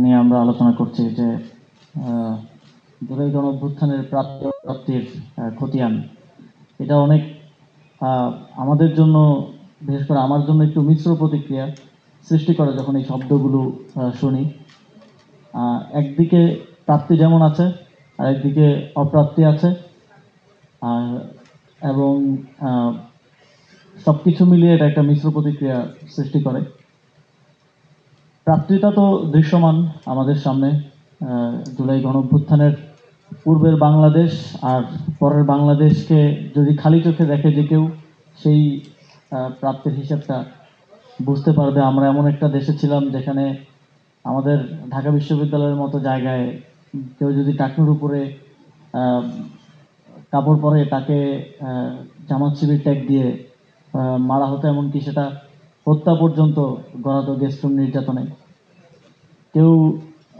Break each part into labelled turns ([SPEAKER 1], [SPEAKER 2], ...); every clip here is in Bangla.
[SPEAKER 1] নিয়ে আমরা আলোচনা করছি যে জুলাই গণঅভ্যুত্থানের প্রাপ্তির খতিয়ান। এটা অনেক আমাদের জন্য, বিশেষ করে আমার জন্য একটু মিশ্র প্রতিক্রিয়া সৃষ্টি করে যখন এই শব্দগুলো শুনি। একদিকে প্রাপ্তি যেমন আছে, আর একদিকে অপ্রাপ্তি আছে, এবং সব কিছু মিলিয়ে এটা একটা মিশ্র প্রতিক্রিয়া সৃষ্টি করে। প্রাপ্তিটা তো দৃশ্যমান আমাদের সামনে। জুলাই গণঅভ্যুত্থানের পূর্বের বাংলাদেশ আর পরের বাংলাদেশকে যদি খালি চোখে দেখে যে কেউ, সেই প্রাপ্তির হিসাবটা বুঝতে পারবে। আমরা এমন একটা দেশে ছিলাম যেখানে আমাদের ঢাকা বিশ্ববিদ্যালয়ের মতো জায়গায় কেউ যদি টাকনুর উপরে কাপড় পরে তাকে জামাত শিবির ট্যাগ দিয়ে মারা হতো, এমনকি সেটা হত্যা পর্যন্ত গড়াতো গেস্ট রুম নির্যাতনে। কেউ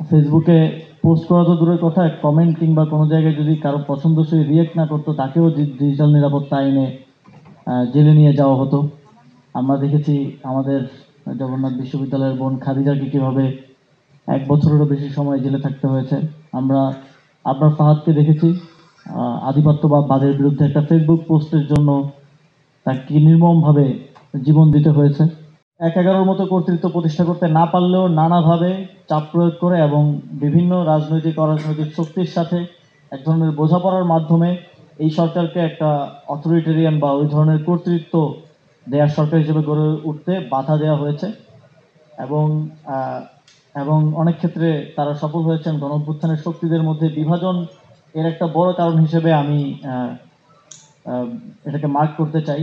[SPEAKER 1] ফেসবুকে পোস্ট করা তো দূরের কথা, কমেন্ট কিংবা কোনো জায়গায় যদি কারো পছন্দসই রিয়েক্ট না করতো তাকেও ডিজিটাল নিরাপত্তা আইনে জেলে নিয়ে যাওয়া হতো। আমরা দেখেছি আমাদের জগন্নাথ বিশ্ববিদ্যালয়ের বোন খাদিজাকে কীভাবে 1 বছরেরও বেশি সময় জেলে থাকতে হয়েছে। আমরা আপনার ফাহাদকে দেখেছি আধিপত্যবাদের বিরুদ্ধে একটা ফেসবুক পোস্টের জন্য তাকে নির্মমভাবে জীবন দিতে হয়েছে। 1/11 মতো কর্তৃত্ব প্রতিষ্ঠা করতে না পারলেও নানাভাবে চাপ প্রয়োগ করে এবং বিভিন্ন রাজনৈতিক অরাজনৈতিক শক্তির সাথে এক ধরনের বোঝাপড়ার মাধ্যমে এই সরকারকে একটা অথরিটেরিয়ান বা ওই ধরনের কর্তৃত্ব দেওয়ার সরকার হিসেবে গড়ে উঠতে বাধা দেওয়া হয়েছে। এবং এবং অনেক ক্ষেত্রে তারা সফল হয়েছেন। গণঅভ্যুত্থানের শক্তিদের মধ্যে বিভাজন এর একটা বড় কারণ হিসেবে আমি এটাকে মার্ক করতে চাই।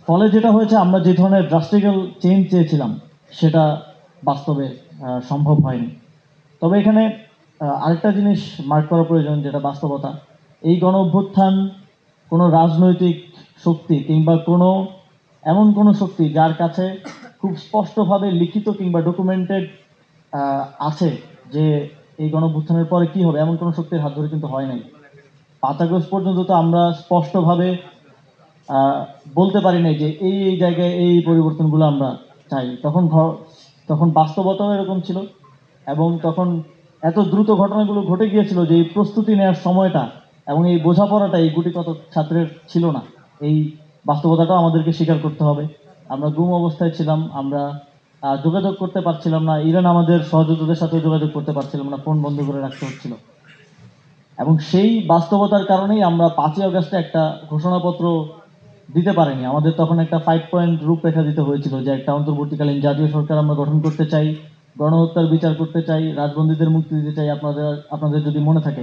[SPEAKER 1] ফলে যেটা হয়েছে, আমরা যে ধরনের ড্রাস্টিক্যাল চেঞ্জ চেয়েছিলাম সেটা বাস্তবে সম্ভব হয়নি। তবে এখানে আরেকটা জিনিস মার্ক করা প্রয়োজন, যেটা বাস্তবতা। এই গণ অভ্যুত্থান কোনো রাজনৈতিক শক্তি কিংবা এমন কোনো শক্তি যার কাছে খুব স্পষ্টভাবে লিখিত কিংবা ডকুমেন্টেড আছে যে এই গণ অভ্যুত্থানের পরে কি হবে, এমন কোনো শক্তির হাত ধরে কিন্তু হয় নাই। 5 আগস্ট পর্যন্ত তো আমরা স্পষ্টভাবে বলতে পারি নাই যে এই জায়গায় এই পরিবর্তনগুলো আমরা চাই। তখন বাস্তবতাও এরকম ছিল, এবং তখন এত দ্রুত ঘটনাগুলো ঘটে গিয়েছিল যে এই প্রস্তুতি নেওয়ার সময়টা এবং এই বোঝাপড়াটা এই গুটি কত ছাত্রের ছিল না। এই বাস্তবতাটাও আমাদেরকে স্বীকার করতে হবে। আমরা গুম অবস্থায় ছিলাম, আমরা যোগাযোগ করতে পারছিলাম না, ইভেন আমাদের সহযোগীদের সাথে যোগাযোগ করতে পারছিলাম না, ফোন বন্ধ করে রাখতে হচ্ছিল। এবং সেই বাস্তবতার কারণেই আমরা 5ই আগস্টে একটা ঘোষণাপত্র দিতে পারেনি। আমাদের তখন একটা 5 পয়েন্ট রূপরেখা দিতে হয়েছিল যে একটা অন্তর্বর্তীকালীন জাতীয় সরকার আমরা গঠন করতে চাই, গণহত্যার বিচার করতে চাই, রাজবন্দীদের মুক্তি দিতে চাই, আপনাদের যদি মনে থাকে।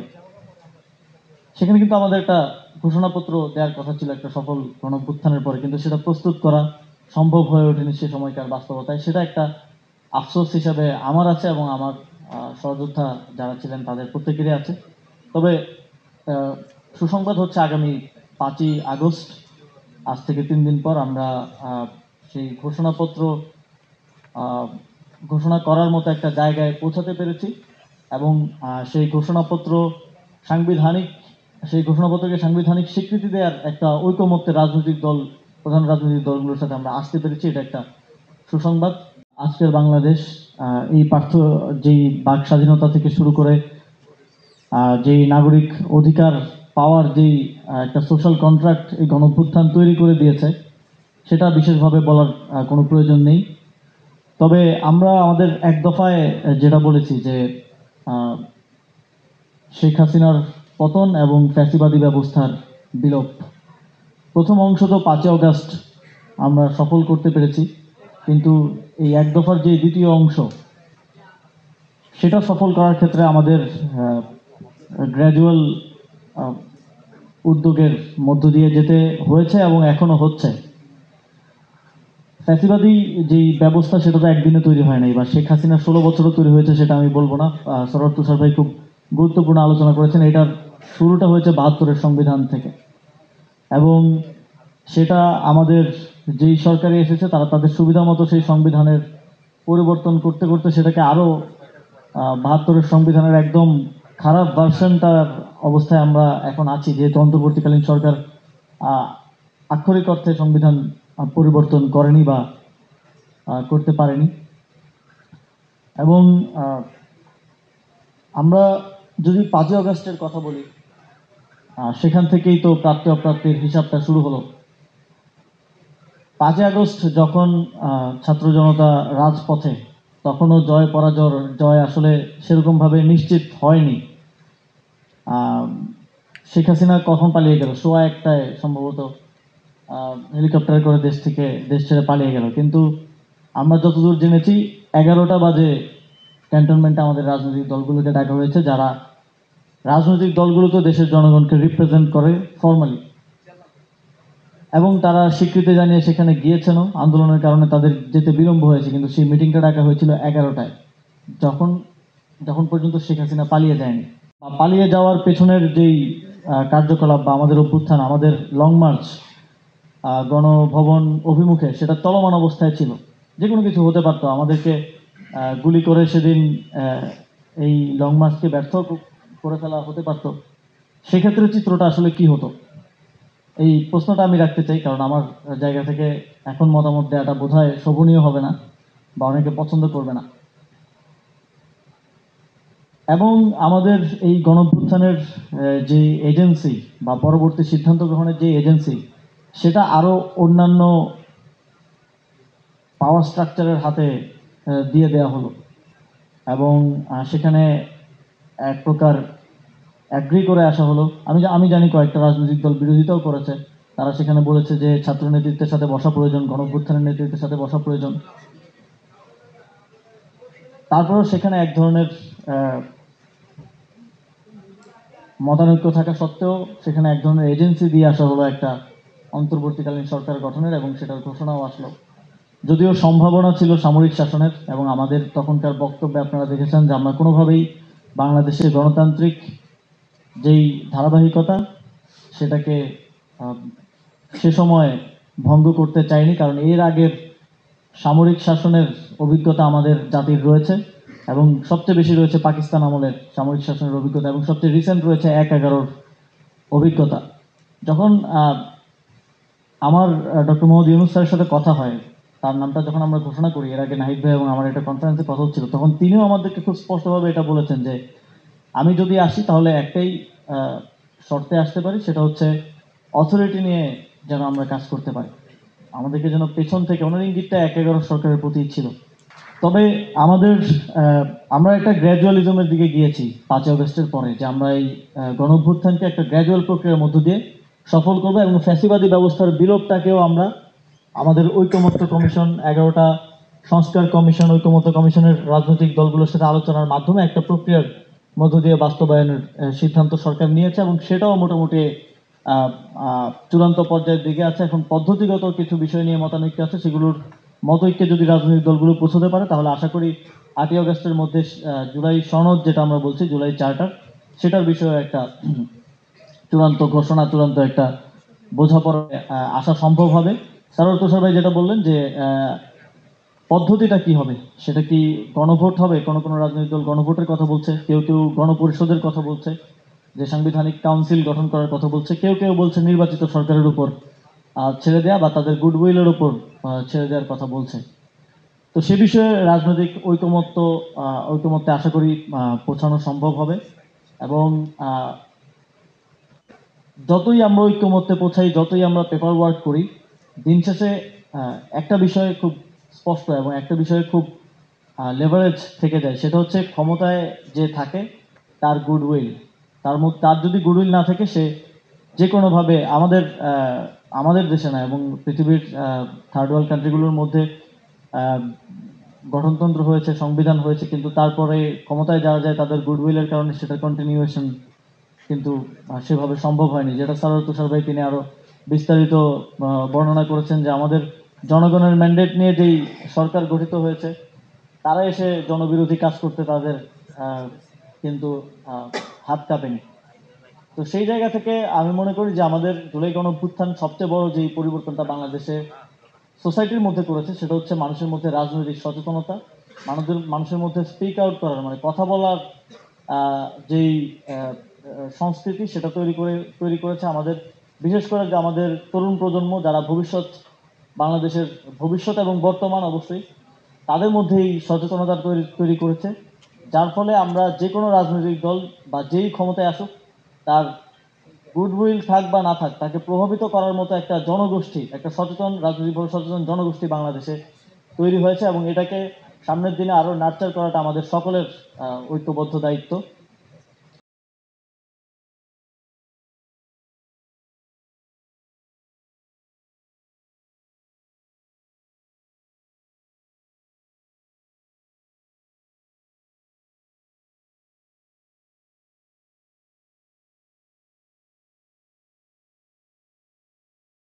[SPEAKER 1] সেখানে কিন্তু আমাদের একটা ঘোষণাপত্র দেওয়ার কথা ছিল একটা সফল গণঅভ্যুত্থানের পরে, কিন্তু সেটা প্রস্তুত করা সম্ভব হয়ে ওঠেনি সে সময়কার বাস্তবতায়। সেটা একটা আফসোস হিসাবে আমার আছে এবং আমার সহযোদ্ধা যারা ছিলেন তাদের প্রত্যেকেরই আছে। তবে সুসংবাদ হচ্ছে আগামী 5ই আগস্ট, আজ থেকে 3 দিন পর আমরা সেই ঘোষণাপত্র ঘোষণা করার মতো একটা জায়গায় পৌঁছাতে পেরেছি। এবং সেই ঘোষণাপত্রকে সাংবিধানিক স্বীকৃতি দেওয়ার একটা ঐকমত্যের প্রধান রাজনৈতিক দলগুলোর সাথে আমরা আসতে পেরেছি। এটা একটা সুসংবাদ। আজকের বাংলাদেশ এই যেই বাক স্বাধীনতা থেকে শুরু করে যেই নাগরিক অধিকার পাওয়ার যেই একটা সোশ্যাল কন্ট্রাক্ট এই গণঅভ্যুত্থান তৈরি করে দিয়েছে, সেটা বিশেষভাবে বলার কোনো প্রয়োজন নেই। তবে আমরা আমাদের এক দফায় যেটা বলেছি যে শেখ হাসিনার পতন এবং ফ্যাসিবাদী ব্যবস্থার বিলোপ, প্রথম অংশ তো 5ই আগস্ট আমরা সফল করতে পেরেছি, কিন্তু এই এক দফার যে দ্বিতীয় অংশ, সেটা সফল করার ক্ষেত্রে আমাদের গ্র্যাজুয়াল উদ্যোগের মধ্য দিয়ে যেতে হয়েছে এবং এখনো হচ্ছে। ফ্যাসিবাদী যেই ব্যবস্থা সেটা তো একদিনে তৈরি হয় নাই, বা শেখ হাসিনা 16 বছরও তৈরি হয়েছে সেটা আমি বলবো না। সরোয়ার তুষার ভাই খুব গুরুত্বপূর্ণ আলোচনা করেছেন। এটার শুরুটা হয়েছে 72-এর সংবিধান থেকে, এবং সেটা আমাদের যেই সরকারে এসেছে তারা তাদের সুবিধা মতো সেই সংবিধানের পরিবর্তন করতে করতে সেটাকে আরো 72-এর সংবিধানের একদম খারাপ ভার্সনটার অবস্থায় আমরা এখন আছি, যেহেতু অন্তর্বর্তীকালীন সরকার আক্ষরিক অর্থে সংবিধান পরিবর্তন করেনি বা করতে পারেনি। এবং আমরা যদি 5ই আগস্টের কথা বলি, সেখান থেকেই তো প্রাপ্তি অপ্রাপ্তির হিসাবটা শুরু হলো। 5ই আগস্ট যখন ছাত্র জনতা রাজপথে, তখনও জয় পরাজয় জয় আসলে সেরকমভাবে নিশ্চিত হয়নি। শেখ হাসিনা কখন পালিয়ে গেল? সোয়া একটায় সম্ভবত হেলিকপ্টারে করে দেশ ছেড়ে পালিয়ে গেল। কিন্তু আমরা যতদূর জেনেছি 11টা বাজে ক্যান্টনমেন্টে আমাদের রাজনৈতিক দলগুলোকে ডাকা হয়েছে, যারা রাজনৈতিক দলগুলো তো দেশের জনগণকে রিপ্রেজেন্ট করে ফর্মালি, এবং তারা স্বীকৃতি জানিয়ে সেখানে গিয়েছেনও। আন্দোলনের কারণে তাদের যেতে বিলম্ব হয়েছে, কিন্তু সেই মিটিংটা ডাকা হয়েছিল 11টায়, যখন যখন পর্যন্ত শেখ হাসিনা পালিয়ে যায়নি। বা পালিয়ে যাওয়ার পেছনের যেই কার্যকলাপ বা আমাদের অভ্যুত্থান, আমাদের লং মার্চ গণভবন অভিমুখে, সেটা চলমান অবস্থায় ছিল। যে কোনো কিছু হতে পারতো, আমাদেরকে গুলি করে সেদিন এই লং মার্চকে ব্যর্থ করে ফেলা হতে পারতো। সেক্ষেত্রে চিত্রটা আসলে কি হতো, এই প্রশ্নটা আমি রাখতে চাই, কারণ আমার জায়গা থেকে এখন মতামত দেওয়াটা বোধহয় শোভনীয় হবে না বা অনেকে পছন্দ করবে না। এবং আমাদের এই গণঅভ্যুত্থানের যে এজেন্সি বা পরবর্তী সিদ্ধান্ত গ্রহণের যে এজেন্সি, সেটা আরো অন্যান্য পাওয়ার স্ট্রাকচারের হাতে দিয়ে দেওয়া হলো। এবং সেখানে এক প্রকার অ্যাগ্রি করে আসা হলো। আমি জানি কয়েকটা রাজনৈতিক দল বিরোধিতাও করেছে। তারা সেখানে বলেছে যে ছাত্র নেতৃত্বের সাথে বসা প্রয়োজন, গণঅভ্যুত্থানের নেতৃত্বের সাথে বসা প্রয়োজন। তারপরেও সেখানে এক ধরনের মতানৈক্য থাকা সত্ত্বেও সেখানে এক ধরনের এজেন্সি দিয়ে আসা হলো একটা অন্তর্বর্তীকালীন সরকার গঠনের, এবং সেটার ঘোষণাও আসলো। যদিও সম্ভাবনা ছিল সামরিক শাসনের, এবং আমাদের তখনকার বক্তব্যে আপনারা দেখেছেন যে আমরা কোনোভাবেই বাংলাদেশের গণতান্ত্রিক যেই ধারাবাহিকতা, সেটাকে সে সময় ভঙ্গ করতে চাইনি, কারণ এর আগের সামরিক শাসনের অভিজ্ঞতা আমাদের জাতির রয়েছে, এবং সবচেয়ে বেশি রয়েছে পাকিস্তান আমলের সামরিক শাসনের অভিজ্ঞতা, এবং সবচেয়ে রিসেন্ট রয়েছে 1/11 অভিজ্ঞতা। যখন আমার ডক্টর মোহাম্মদ ইউনূস স্যারের সাথে কথা হয়, তার নামটা যখন আমরা ঘোষণা করি, এর আগে নাহিদ ভাই এবং আমার একটা কনফারেন্সে কথা হচ্ছিল, তখন তিনিও আমাদেরকে খুব স্পষ্টভাবে এটা বলেছেন যে আমি যদি আসি তাহলে একটাই শর্তে আসতে পারি, সেটা হচ্ছে অথরিটি নিয়ে যেন আমরা কাজ করতে পারি। আমাদেরকে যেন পেছন থেকে, ওনার ইঙ্গিতটা 1/11 সরকারের প্রতি ছিল। তবে আমাদের আমরা একটা গ্র্যাজুয়ালিজমের দিকে গিয়েছি 5ই আগস্টের পরে, যে আমরা এই গণঅভ্যুত্থানকে একটা গ্র্যাজুয়াল প্রক্রিয়ার মধ্য দিয়ে সফল করবো, এবং ফ্যাসিবাদী ব্যবস্থার বিলোপটাকেও আমরা আমাদের ঐকমত্য কমিশন, 11টা সংস্কার কমিশন, ঐকমত্য কমিশনের রাজনৈতিক দলগুলোর সাথে আলোচনার মাধ্যমে একটা প্রক্রিয়ার মধ্য দিয়ে বাস্তবায়নের সিদ্ধান্ত সরকার নিয়েছে, এবং সেটাও মোটামুটি চূড়ান্ত পর্যায়ের দিকে আছে। এখন পদ্ধতিগত কিছু বিষয় নিয়ে মতানৈক্য আছে, সেগুলোর মতৈক্যে যদি রাজনৈতিক দলগুলো পৌঁছতে পারে, তাহলে আশা করি 8ই আগস্টের মধ্যে জুলাই সনদ, যেটা আমরা বলছি জুলাই চার্টার, সেটার বিষয়ে একটা চূড়ান্ত ঘোষণা, চূড়ান্ত একটা বোঝাপড়ায় আসা সম্ভব হবে। সারোয়ার তুষার ভাই যেটা বললেন যে পদ্ধতিটা কি হবে, সেটা কি গণভোট হবে? কোনো কোনো রাজনৈতিক দল গণভোটের কথা বলছে, কেউ কেউ গণপরিষদের কথা বলছে, যে সাংবিধানিক কাউন্সিল গঠন করার কথা বলছে, কেউ কেউ বলছে নির্বাচিত সরকারের উপর ছেড়ে দেওয়া বা তাদের গুডউইলের উপর ছেড়ে দেওয়ার কথা বলছে। তো সে বিষয়ে রাজনৈতিক ঐকমত্যে আশা করি পৌঁছানো সম্ভব হবে। এবং যতই আমরা ঐক্যমত্যে পৌঁছাই, যতই আমরা পেপার ওয়ার্ক করি, দিন শেষে একটা বিষয় খুব স্পষ্ট, এবং একটা বিষয়ে খুব লেভারেজ থেকে যায়, সেটা হচ্ছে ক্ষমতায় যে থাকে তার গুডউইল, তার যদি গুডউইল না থাকে, সে যে কোনোভাবে আমাদের দেশে না, এবং পৃথিবীর থার্ড ওয়ার্ল্ড কান্ট্রিগুলোর মধ্যে গঠনতন্ত্র হয়েছে, সংবিধান হয়েছে, কিন্তু তারপরে ক্ষমতায় যারা যায় তাদের গুডউইলের কারণে সেটা কন্টিনিউয়েশন কিন্তু সেভাবে সম্ভব হয়নি, যেটা সারোয়ার তুষার ভাই তিনি আরো বিস্তারিত বর্ণনা করেছেন, যে আমাদের জনগণের ম্যান্ডেট নিয়ে যেই সরকার গঠিত হয়েছে, তারা এসে জনবিরোধী কাজ করতে তাদের কিন্তু হাত কাঁপেনি। তো সেই জায়গা থেকে আমি মনে করি যে আমাদের জুলাই গণঅভ্যুত্থান সবচেয়ে বড় যেই পরিবর্তনটা বাংলাদেশে সোসাইটির মধ্যে করেছে, সেটা হচ্ছে মানুষের মধ্যে রাজনৈতিক সচেতনতা, মানুষের মধ্যে স্পিক আউট করার, মানে কথা বলার যেই সংস্কৃতি, সেটা তৈরি করেছে আমাদের, বিশেষ করে যে আমাদের তরুণ প্রজন্ম, যারা বাংলাদেশের ভবিষ্যৎ এবং বর্তমান অবশ্যই, তাদের মধ্যেই সচেতনতা তৈরি করেছে, যার ফলে আমরা যে কোনো রাজনৈতিক দল বা যেই ক্ষমতায় আসুক, তার গুডউইল থাক বা না থাক, তাকে প্রভাবিত করার মতো একটা জনগোষ্ঠী, একটা সচেতন রাজনৈতিকভাবে সচেতন জনগোষ্ঠী বাংলাদেশে তৈরি হয়েছে, এবং এটাকে সামনের দিনে আরো নার্চার করাটা আমাদের সকলের ঐক্যবদ্ধ দায়িত্ব।